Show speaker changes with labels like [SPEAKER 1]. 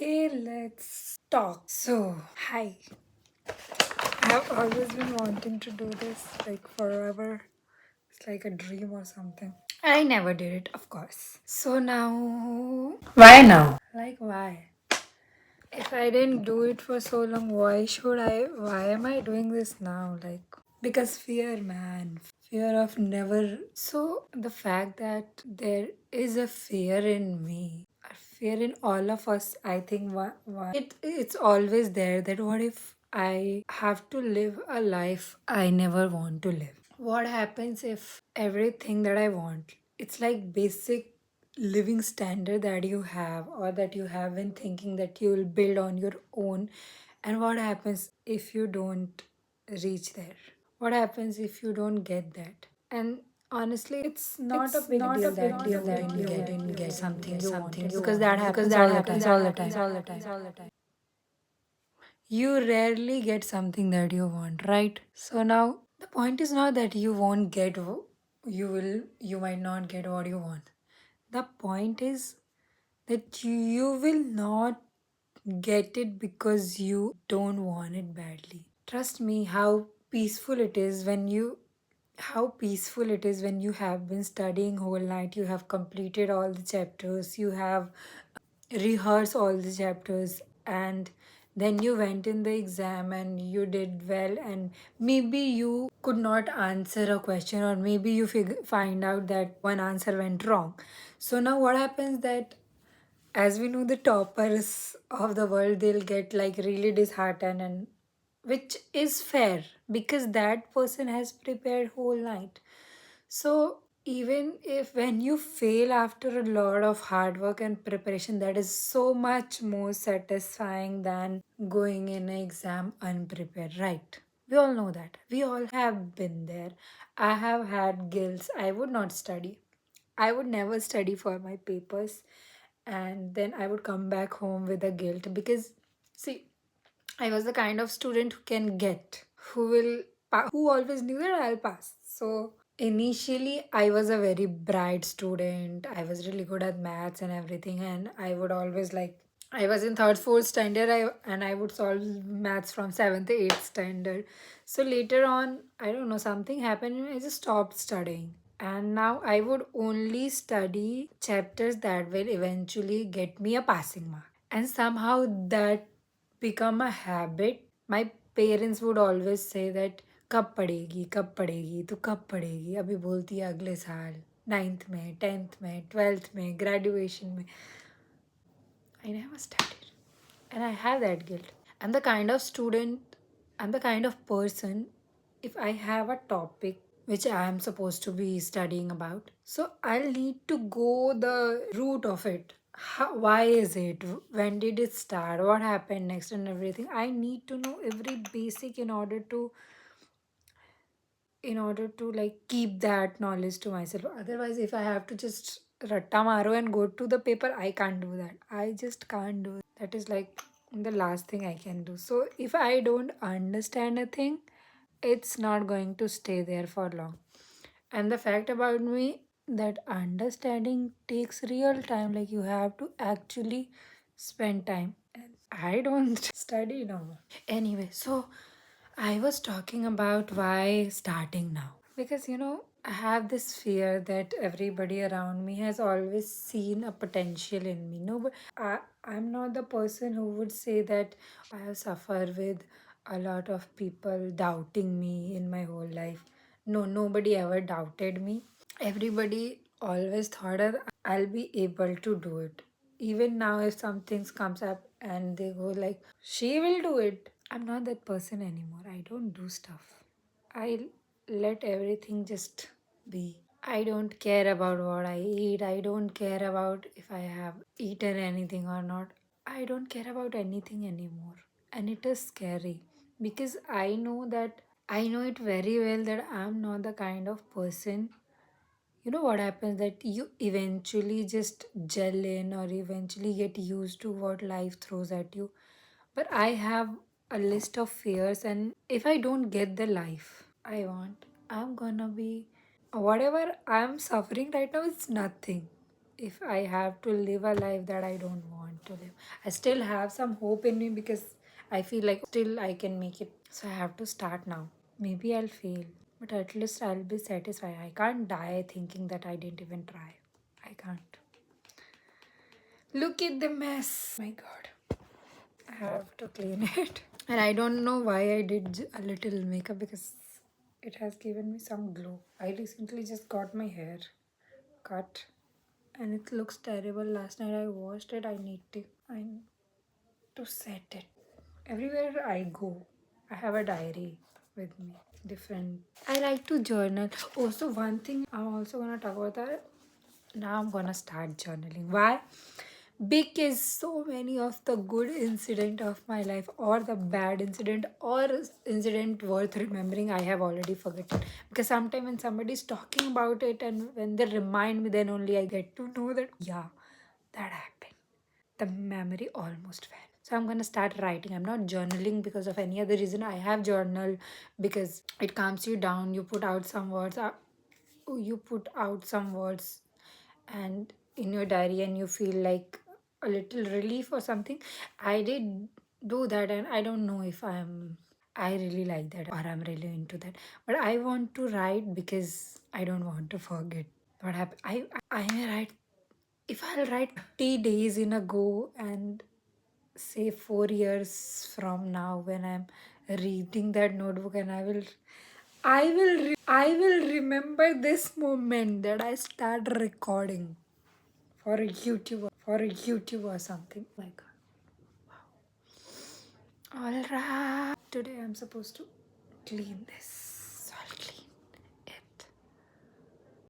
[SPEAKER 1] Okay, let's talk. So, hi. I've always been wanting to do this like forever. It's like a dream or something. I never did it, of course. So now. Why now? Like, why? If I didn't do it for so long, why should I? Why am I doing this now? Like, because fear, man. Fear of never. So, the fact that there is a fear in me, a fear in all of us, I think it's always there that what if I have to live a life I never want to live? What happens if everything that I want, it's like basic living standard that you have or that you have been thinking that you will build on your own, and what happens if you don't reach there? What happens if you don't get that? And honestly, it's not a big deal that you didn't get something you wanted, because that happens all the time. You rarely get something that you want, right? So now the point is not that you won't get you might not get what you want. The point is that you will not get it because you don't want it badly. Trust me, how peaceful it is when you have been studying whole night, you have completed all the chapters, you have rehearse all the chapters, and then you went in the exam and you did well, and maybe you could not answer a question, or maybe you find out that one answer went wrong. So now what happens that, as we know, the toppers of the world, they'll get like really disheartened, and which is fair because that person has prepared whole night. So even if when you fail after a lot of hard work and preparation, that is so much more satisfying than going in an exam unprepared, right? We all know that. We all have been there. I have had guilt. I would not study. I would never study for my papers, and then I would come back home with a guilt because, see, I was the kind of student who can get, who always knew that I'll pass. So initially, I was a very bright student. I was really good at maths and everything, and I would always like. I was in third, fourth standard, and I would solve maths from seventh, eighth standard. So later on, I don't know, something happened, and I just stopped studying. And now I would only study chapters that will eventually get me a passing mark. And somehow that become a habit. My parents would always say that कब पढ़ेगी तू कब पढ़ेगी अभी बोलती है अगले साल नाइन्थ में टेंथ में ट्वेल्थ में ग्रेजुएशन में I never studied. And I have that guilt. I'm the kind of student, I'm the kind of person, if I have a topic which I am supposed to be studying about, so I'll need to go the root of it. Why is it? When did it start? What happened next and everything? I need to know every basic in order to like keep that knowledge to myself. Otherwise, if I have to just ratta maro and go to the paper, I can't do that. I just can't do it. That is like the last thing I can do. So if I don't understand a thing, it's not going to stay there for long. And the fact about me, that understanding takes real time. Like you have to actually spend time. And I don't study now. Anyway, so I was talking about why starting now. Because I have this fear that everybody around me has always seen a potential in me. No, but I'm not the person who would say that I have suffered with a lot of people doubting me in my whole life. No, nobody ever doubted me. Everybody always thought that I'll be able to do it. Even now, if something comes up and they go like, she will do it. I'm not that person anymore. I don't do stuff. I let everything just be. I don't care about what I eat. I don't care about if I have eaten anything or not. I don't care about anything anymore. And it is scary because I know it very well that I'm not the kind of person. You know what happens, that you eventually just gel in or eventually get used to what life throws at you. But I have a list of fears, and if I don't get the life I want, I'm gonna be whatever I'm suffering right now, it's nothing. if I have to live a life that I don't want to live. I still have some hope in me because I feel like still I can make it. So I have to start now. Maybe I'll fail, but at least I'll be satisfied. I can't die thinking that I didn't even try. I can't. Look at the mess. My god. I have to clean it. And I don't know why I did a little makeup because it has given me some glow. I recently just got my hair cut and it looks terrible. Last night I washed it. I need to set it. Everywhere I go, I have a diary with me. Different. I like to journal. Also, one thing I'm also gonna talk about that. Now I'm gonna start journaling. Why? Because so many of the good incident of my life or the bad incident or incident worth remembering I have already forgotten. Because sometimes when somebody is talking about it and when they remind me, then only I get to know that yeah, that happened. The memory almost fell. So I'm gonna start writing. I'm not journaling because of any other reason. I have journal because it calms you down. You put out some words. You put out some words and in your diary and you feel like a little relief or something. I did do that and I don't know if I really like that or I'm really into that, but I want to write because I don't want to forget what happened. I may write, if I'll write 30 days in a go and say 4 years from now when I'm reading that notebook and I will remember this moment that I start recording for a YouTube or something. Oh my god. Alright. Today I'm supposed to clean this.